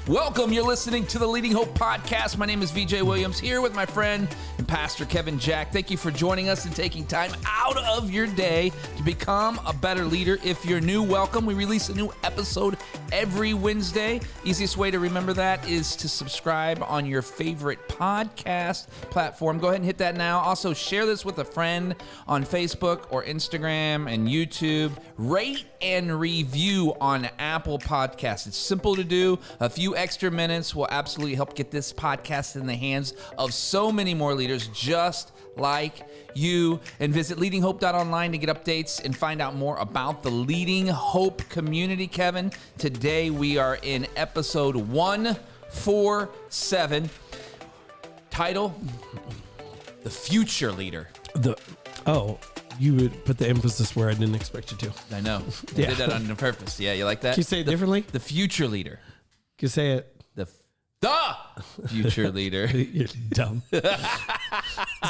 Welcome. You're listening to the Leading Hope Podcast. My name is VJ Williams, here with my friend and Pastor Kevin Jack. Thank you for joining us and taking time out of your day to become a better leader. If you're new, welcome. We release a new episode every Wednesday. Easiest way to remember that is to subscribe on your favorite podcast platform. Go ahead and hit that now. Also, share this with a friend on Facebook or Instagram and YouTube. Rate and review on Apple Podcasts. It's simple to do. A few extra minutes will absolutely help get this podcast in the hands of so many more leaders just like you. And visit leadinghope.online to get updates and find out more about the Leading Hope community. Kevin, today we are in episode 147. Title, The Future Leader. You would put the emphasis where I didn't expect you to. I know. I did that on purpose. Yeah, you like that? Can you say it differently? The future leader. Can you say it? The future leader. You're dumb.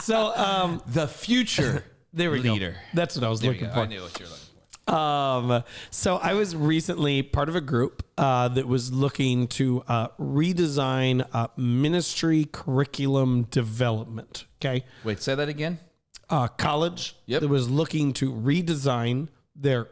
So, the future there we leader. go. That's what I was looking for. I knew what you were looking for. So I was recently part of a group that was looking to redesign ministry curriculum development. Okay. Wait, say that again? College Yep. that was looking to redesign their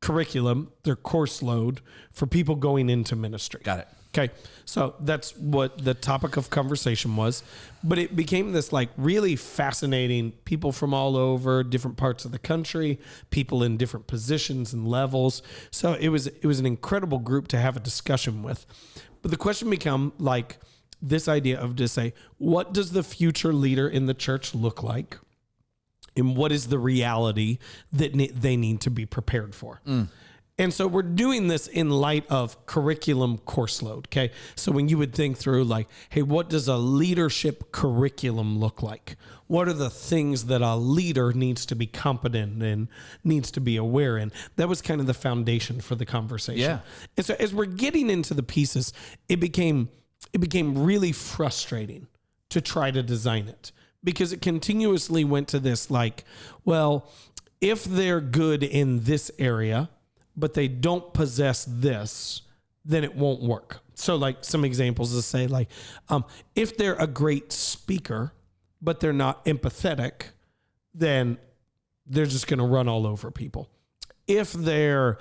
curriculum, their course load for people going into ministry. Got it. Okay. So that's what the topic of conversation was, but it became this like really fascinating people from all over different parts of the country, people in different positions and levels. So it was an incredible group to have a discussion with. But the question became like this idea of to say, what does the future leader in the church look like? And what is the reality that they need to be prepared for? And so we're doing this in light of curriculum course load, okay? So when you would think through like, hey, what does a leadership curriculum look like? What are the things that a leader needs to be competent in, needs to be aware in? That was kind of the foundation for the conversation. Yeah. And so as we're getting into the pieces, it became really frustrating to try to design it. Because it continuously went to this like, well, if they're good in this area, but they don't possess this, then it won't work. So like some examples to say like, if they're a great speaker, but they're not empathetic, then they're just going to run all over people. If they're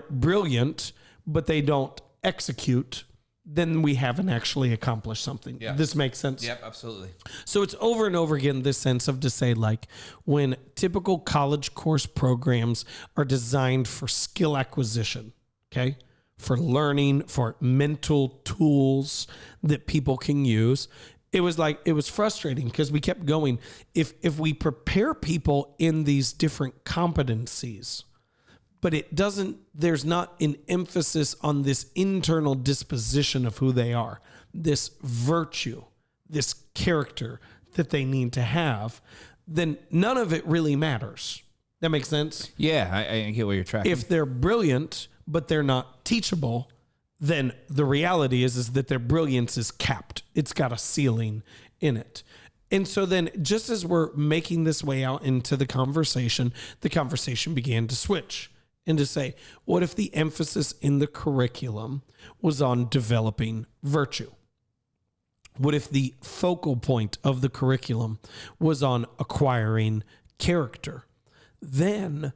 brilliant, but they don't execute, then we haven't actually accomplished something. Yeah. This makes sense? Yep, absolutely. So it's over and over again, this sense of to say like when typical college course programs are designed for skill acquisition, okay, for learning, for mental tools that people can use, it was frustrating because we kept going. If we prepare people in these different competencies, but there's not an emphasis on this internal disposition of who they are, this virtue, this character that they need to have, then none of it really matters. That makes sense? Yeah, I get where you're tracking. If they're brilliant, but they're not teachable, then the reality is that their brilliance is capped. It's got a ceiling in it. And so then just as we're making this way out into the conversation began to switch. And to say, what if the emphasis in the curriculum was on developing virtue? What if the focal point of the curriculum was on acquiring character? Then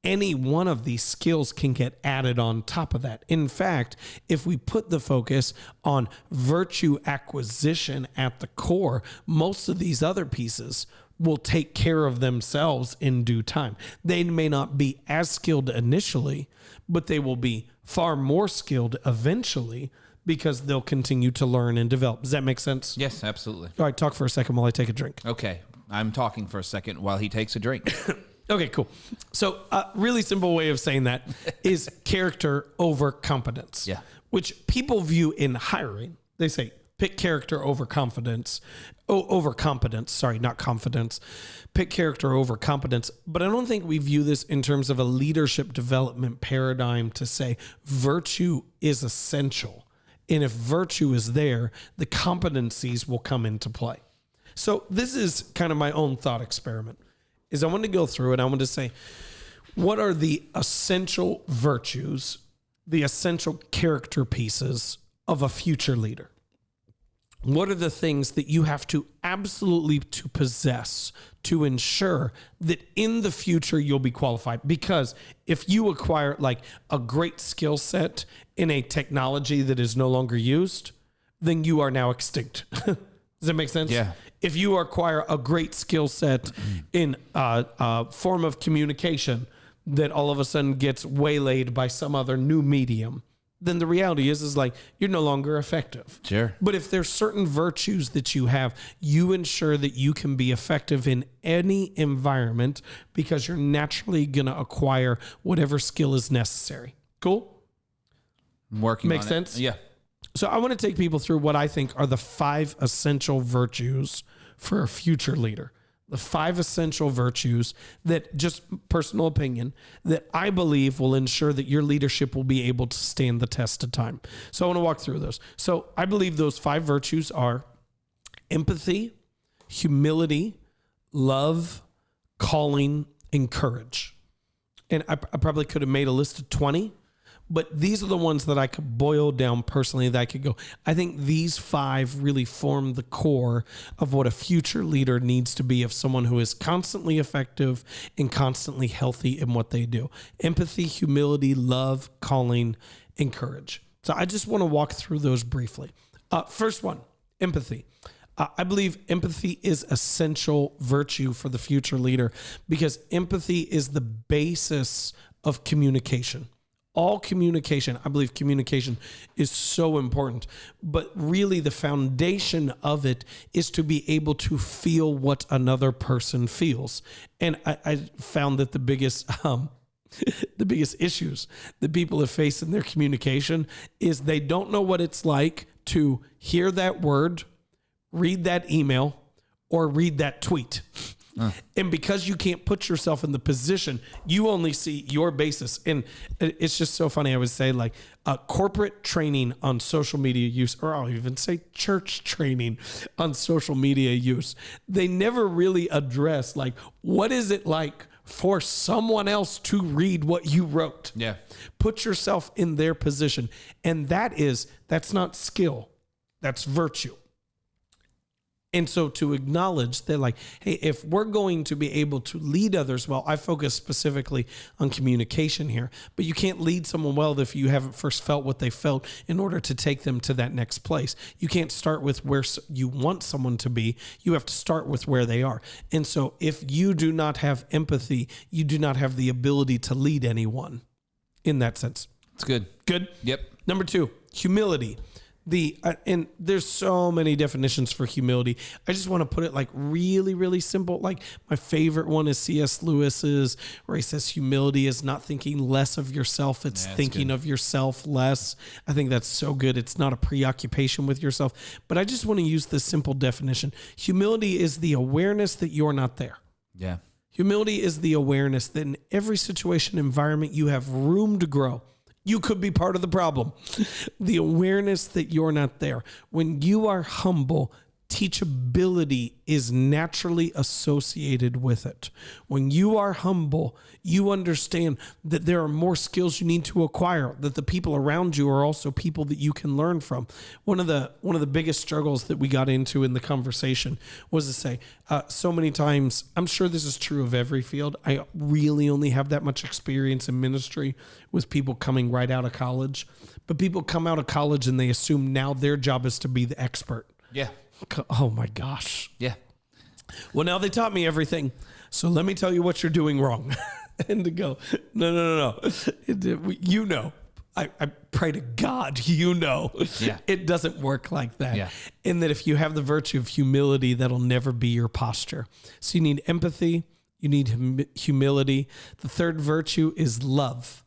any one of these skills can get added on top of that. In fact, if we put the focus on virtue acquisition at the core, most of these other pieces will take care of themselves in due time. They may not be as skilled initially, but they will be far more skilled eventually because they'll continue to learn and develop. Does that make sense? Yes, absolutely. All right, talk for a second while I take a drink. Okay, I'm talking for a second while he takes a drink. Okay, cool. So a really simple way of saying that is character over competence. Yeah. Which people view in hiring. They say, pick character over confidence. Over competence. Sorry, not confidence. Pick character over competence. But I don't think we view this in terms of a leadership development paradigm to say virtue is essential. And if virtue is there, the competencies will come into play. So this is kind of my own thought experiment. Is I want to go through and I want to say, what are the essential virtues, the essential character pieces of a future leader? What are the things that you have to absolutely to possess to ensure that in the future you'll be qualified? Because if you acquire like a great skill set in a technology that is no longer used, then you are now extinct. Does that make sense? Yeah. If you acquire a great skill set in a form of communication that all of a sudden gets waylaid by some other new medium, then the reality is like you're no longer effective. Sure. But if there's certain virtues that you have, you ensure that you can be effective in any environment because you're naturally going to acquire whatever skill is necessary. Cool? I'm working Makes on sense? it. Yeah. So I want to take people through what I think are the 5 essential virtues for a future leader. The 5 essential virtues that, just personal opinion, that I believe will ensure that your leadership will be able to stand the test of time. So I want to walk through those. So I believe those 5 virtues are empathy, humility, love, calling, and courage. And I probably could have made a list of 20, but these are the ones that I could boil down personally that I could go, I think these 5 really form the core of what a future leader needs to be, of someone who is constantly effective and constantly healthy in what they do. Empathy, humility, love, calling, and courage. So I just want to walk through those briefly. First one, empathy. I believe empathy is essential virtue for the future leader because empathy is the basis of communication. All communication, I believe communication is so important, but really the foundation of it is to be able to feel what another person feels. And I found that the biggest issues that people have faced in their communication is they don't know what it's like to hear that word, read that email, or read that tweet. And because you can't put yourself in the position, you only see your basis. And it's just so funny. I would say like corporate training on social media use, or I'll even say church training on social media use. They never really address like, what is it like for someone else to read what you wrote? Yeah. Put yourself in their position. And that's not skill. That's virtue. And so to acknowledge that, like, hey, if we're going to be able to lead others well, I focus specifically on communication here, but you can't lead someone well if you haven't first felt what they felt in order to take them to that next place. You can't start with where you want someone to be. You have to start with where they are. And so if you do not have empathy, you do not have the ability to lead anyone in that sense. It's good. Good? Yep. Number 2, humility. And there's so many definitions for humility. I just want to put it like really, really simple. Like my favorite one is C.S. Lewis's, where he says humility is not thinking less of yourself. It's thinking of yourself less. I think that's so good. It's not a preoccupation with yourself. But I just want to use this simple definition. Humility is the awareness that you're not there. Yeah. Humility is the awareness that in every situation, environment, you have room to grow. You could be part of the problem. The awareness that you're not there. When you are humble, teachability is naturally associated with it. When you are humble, you understand that there are more skills you need to acquire, that the people around you are also people that you can learn from. One of the biggest struggles that we got into in the conversation was to say, so many times, I'm sure this is true of every field. I really only have that much experience in ministry with people coming right out of college, but people come out of college and they assume now their job is to be the expert. Yeah. Oh my gosh. Yeah. Well, now they taught me everything. So let me tell you what you're doing wrong. And to go, no. You know, I pray to God, you know, It doesn't work like that. Yeah. And that if you have the virtue of humility, that'll never be your posture. So you need empathy. You need humility. The third virtue is love.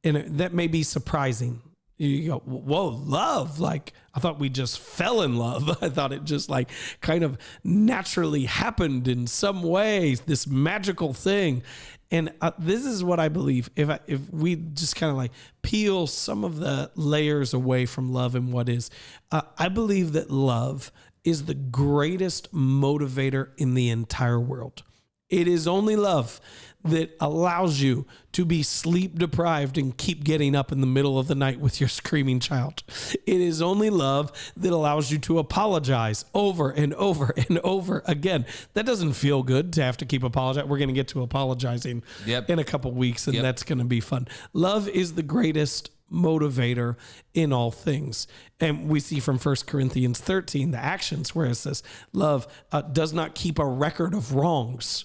And that may be surprising. You go, whoa, love. Like, I thought we just fell in love. I thought it just like kind of naturally happened in some ways, this magical thing. And this is what I believe. If we just kind of like peel some of the layers away from love and what is, I believe that love is the greatest motivator in the entire world. It is only love that allows you to be sleep deprived and keep getting up in the middle of the night with your screaming child. It is only love that allows you to apologize over and over and over again. That doesn't feel good to have to keep apologizing. We're going to get to apologizing in a couple weeks, and that's going to be fun. Love is the greatest motivator in all things. And we see from 1 Corinthians 13, the actions where it says love does not keep a record of wrongs,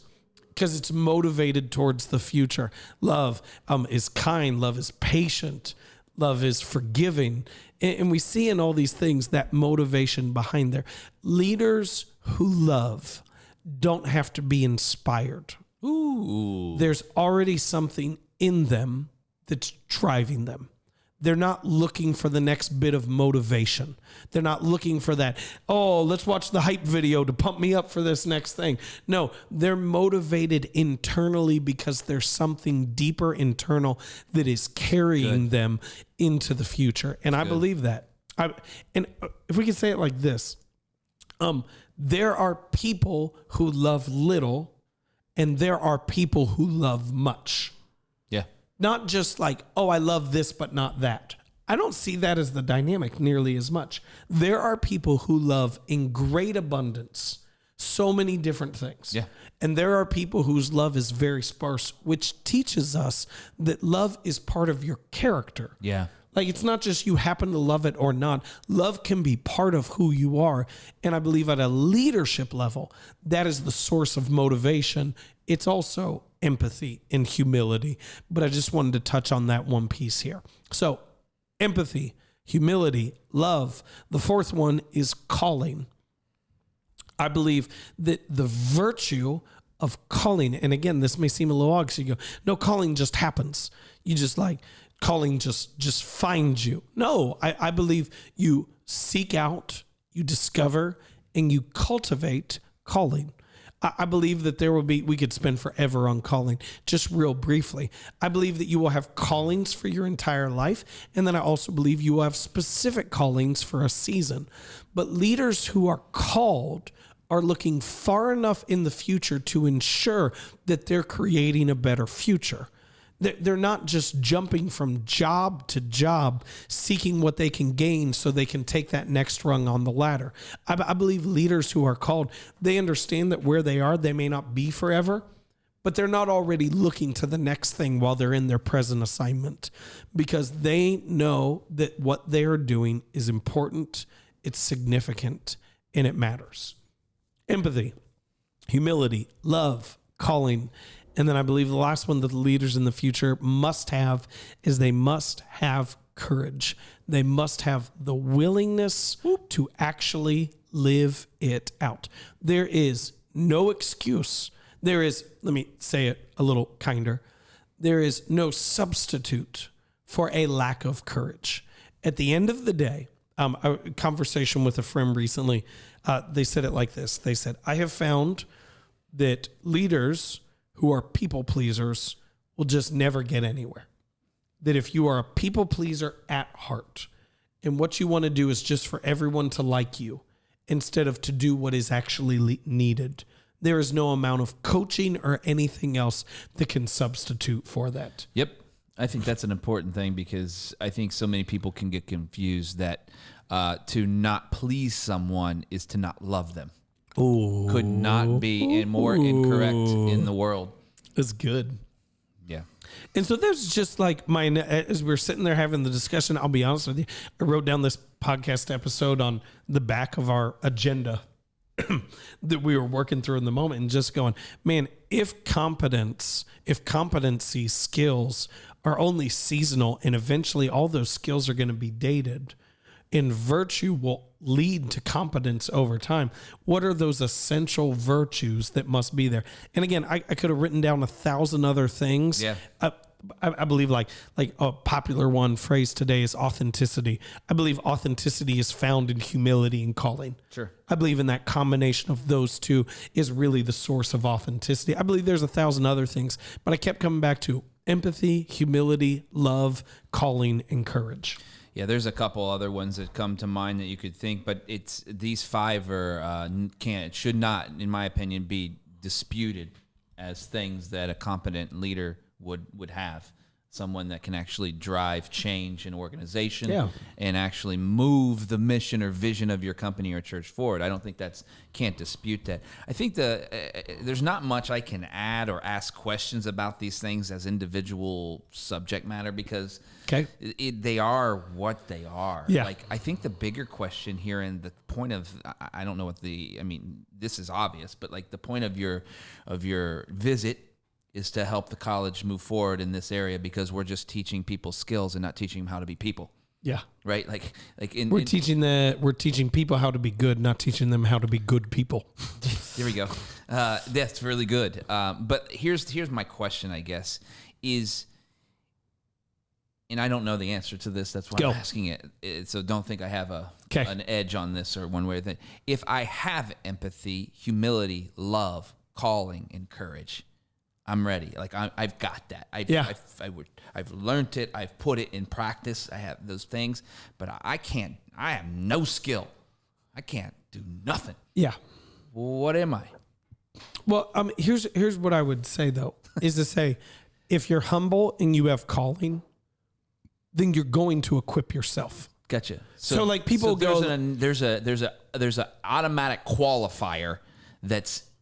because it's motivated towards the future. Love is kind. Love is patient. Love is forgiving. And we see in all these things that motivation behind there. Leaders who love don't have to be inspired. Ooh. There's already something in them that's driving them. They're not looking for the next bit of motivation. They're not looking for that, oh, let's watch the hype video to pump me up for this next thing. No, they're motivated internally because there's something deeper internal that is carrying them into the future. And I believe that. And if we could say it like this, there are people who love little and there are people who love much. Not just like, oh, I love this, but not that. I don't see that as the dynamic nearly as much. There are people who love in great abundance so many different things. Yeah. And there are people whose love is very sparse, which teaches us that love is part of your character. Yeah. Like, it's not just you happen to love it or not. Love can be part of who you are. And I believe at a leadership level, that is the source of motivation. It's also empathy and humility. But I just wanted to touch on that one piece here. So empathy, humility, love. The fourth one is calling. I believe that the virtue of calling, and again, this may seem a little odd, so you go, no, calling just happens. You just like, calling just finds you. No, I believe you seek out, you discover, and you cultivate calling. I believe that we could spend forever on calling. Just real briefly, I believe that you will have callings for your entire life. And then I also believe you will have specific callings for a season. But leaders who are called are looking far enough in the future to ensure that they're creating a better future. They're not just jumping from job to job, seeking what they can gain so they can take that next rung on the ladder. I believe leaders who are called, they understand that where they are, they may not be forever, but they're not already looking to the next thing while they're in their present assignment, because they know that what they are doing is important, it's significant, and it matters. Empathy, humility, love, calling. And then I believe the last one that the leaders in the future must have is they must have courage. They must have the willingness to actually live it out. There is no excuse. There is, let me say it a little kinder, there is no substitute for a lack of courage. At the end of the day, a conversation with a friend recently, they said it like this. They said, I have found that leaders who are people pleasers will just never get anywhere. That if you are a people pleaser at heart, and what you want to do is just for everyone to like you, instead of to do what is actually needed, there is no amount of coaching or anything else that can substitute for that. Yep. I think that's an important thing, because I think so many people can get confused that to not please someone is to not love them. Ooh. Could not be more incorrect in the world. It's good. Yeah. And so there's just like as we're sitting there having the discussion, I'll be honest with you, I wrote down this podcast episode on the back of our agenda that we were working through in the moment, and just going, man, if competency skills are only seasonal and eventually all those skills are going to be dated, and virtue will lead to competence over time, what are those essential virtues that must be there? And again, I could have written down 1,000 other things. Yeah. I believe like a popular phrase today is authenticity. I believe authenticity is found in humility and calling. Sure. I believe in that combination of those two is really the source of authenticity. I believe there's 1,000 other things, but I kept coming back to empathy, humility, love, calling, and courage. Yeah, there's a couple other ones that come to mind that you could think, but these five should not, in my opinion, be disputed. as things that a competent leader would have. Someone that can actually drive change in organization and actually move the mission or vision of your company or church forward. I don't think can't dispute that. I think there's not much I can add or ask questions about these things as individual subject matter because they are what they are. Yeah. Like, I think the bigger question here and the point of, I don't know this is obvious, but like the point of your visit is to help the college move forward in this area because we're just teaching people skills and not teaching them how to be people. Yeah. Right. We're teaching people how to be good, not teaching them how to be good people. There we go. That's really good. But here's my question, I guess, is, and I don't know the answer to this. That's why I'm asking it. So don't think I have an edge on this or one way or the other. If I have empathy, humility, love, calling, and courage, I'm ready. Like I've got that. I've learned it. I've put it in practice. I have those things, but I can't. I have no skill. I can't do nothing. Yeah. What am I? Well, here's what I would say though, is to say, if you're humble and you have calling, then you're going to equip yourself. Gotcha. So like people go, there's a automatic qualifier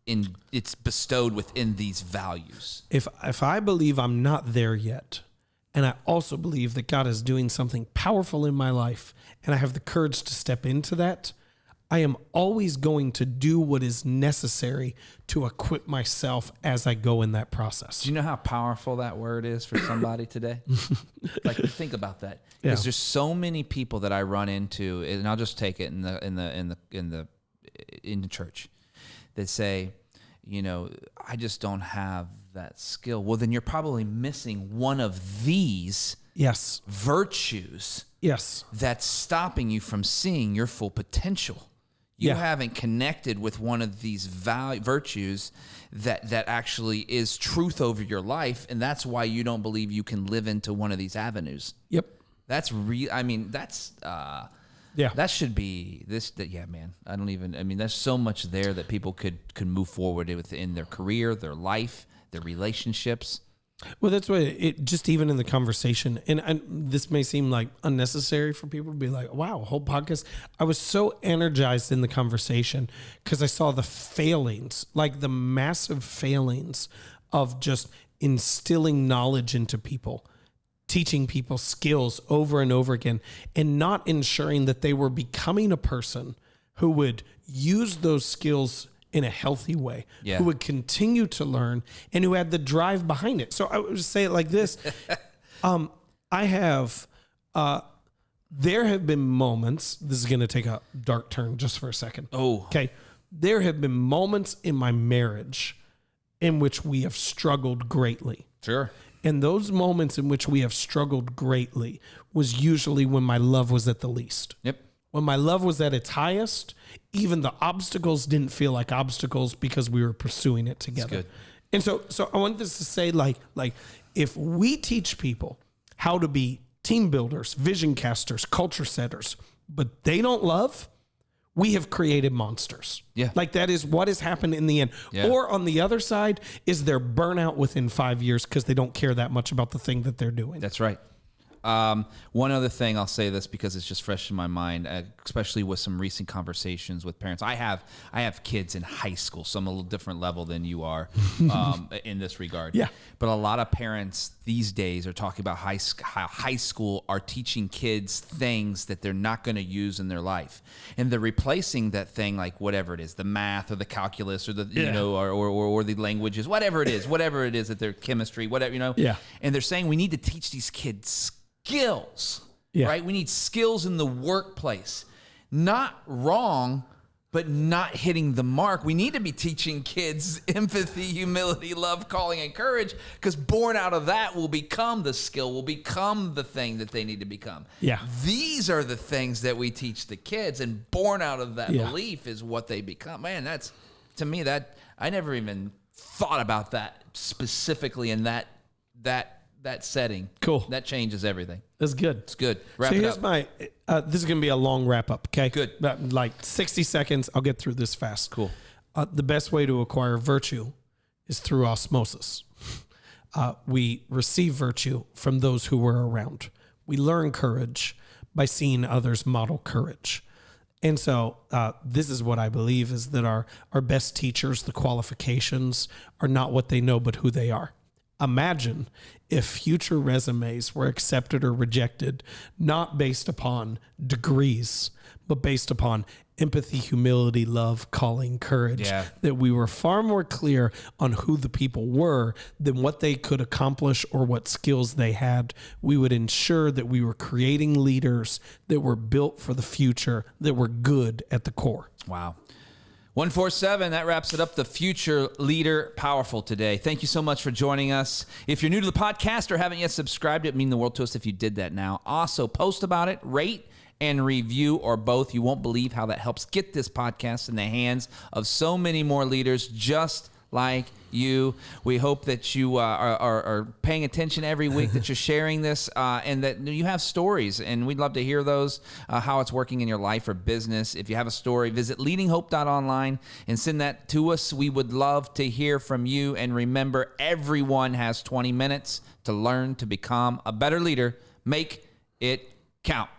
it's bestowed within these values. If I believe I'm not there yet, and I also believe that God is doing something powerful in my life, and I have the courage to step into that, I am always going to do what is necessary to equip myself as I go in that process. Do you know how powerful that word is for somebody today? Like, think about that, because there's so many people that I run into, and I'll just take it in the church, that say, I just don't have that skill. Well, then you're probably missing one of these virtues that's stopping you from seeing your full potential. You haven't connected with one of these virtues that actually is truth over your life, and that's why you don't believe you can live into one of these avenues. Yep. That's real. I mean, that's... that should be this. Man. There's so much there that people could move forward with in their career, their life, their relationships. Well, that's why it just even in the conversation, and this may seem like unnecessary for people to be like, wow, whole podcast. I was so energized in the conversation because I saw the failings, like the massive failings of just instilling knowledge into people, teaching people skills over and over again, and not ensuring that they were becoming a person who would use those skills in a healthy way, who would continue to learn, and who had the drive behind it. So I would say it like this. There have been moments, this is going to take a dark turn just for a second. Okay. There have been moments in my marriage in which we have struggled greatly. Sure. And those moments in which we have struggled greatly was usually when my love was at the least. Yep. When my love was at its highest, even the obstacles didn't feel like obstacles because we were pursuing it together. And so I want this to say, like if we teach people how to be team builders, vision casters, culture setters, but they don't love, we have created monsters. Yeah. Like that is what has happened in the end. Yeah. Or on the other side is their burnout within 5 years because they don't care that much about the thing that they're doing. That's right. One other thing, I'll say this because it's just fresh in my mind, especially with some recent conversations with parents. I have kids in high school, so I'm a little different level than you are in this regard. Yeah. But a lot of parents these days are talking about how high school are teaching kids things that they're not going to use in their life, and they're replacing that thing, like whatever it is, the math or the calculus or the or the languages, whatever it is that their chemistry, whatever and they're saying we need to teach these kids skills, right? We need skills in the workplace. Not wrong, but not hitting the mark. We need to be teaching kids empathy, humility, love, calling, and courage, because born out of that will become the skill, will become the thing that they need to become. Yeah. These are the things that we teach the kids, and born out of that belief is what they become. Man, that's, to me, that I never even thought about that specifically in that setting. Cool. That changes everything. That's good. It's good. Wrap it here's up. This is going to be a long wrap up. Okay. Good. Like 60 seconds. I'll get through this fast. Cool. The best way to acquire virtue is through osmosis. We receive virtue from those who were around. We learn courage by seeing others model courage. And so this is what I believe is that our best teachers, the qualifications, are not what they know, but who they are. Imagine if future resumes were accepted or rejected, not based upon degrees, but based upon empathy, humility, love, calling, courage, that we were far more clear on who the people were than what they could accomplish or what skills they had. We would ensure that we were creating leaders that were built for the future, that were good at the core. Wow. 147, that wraps it up. The Future Leader Powerful today. Thank you so much for joining us. If you're new to the podcast or haven't yet subscribed, it would mean the world to us if you did that now. Also, post about it, rate, and review, or both. You won't believe how that helps get this podcast in the hands of so many more leaders just like you. We hope that you are paying attention every week, that you're sharing this, and that you have stories, and we'd love to hear those, how it's working in your life or business. If you have a story, visit leadinghope.online and send that to us. We would love to hear from you, and remember, everyone has 20 minutes to learn to become a better leader. Make it count.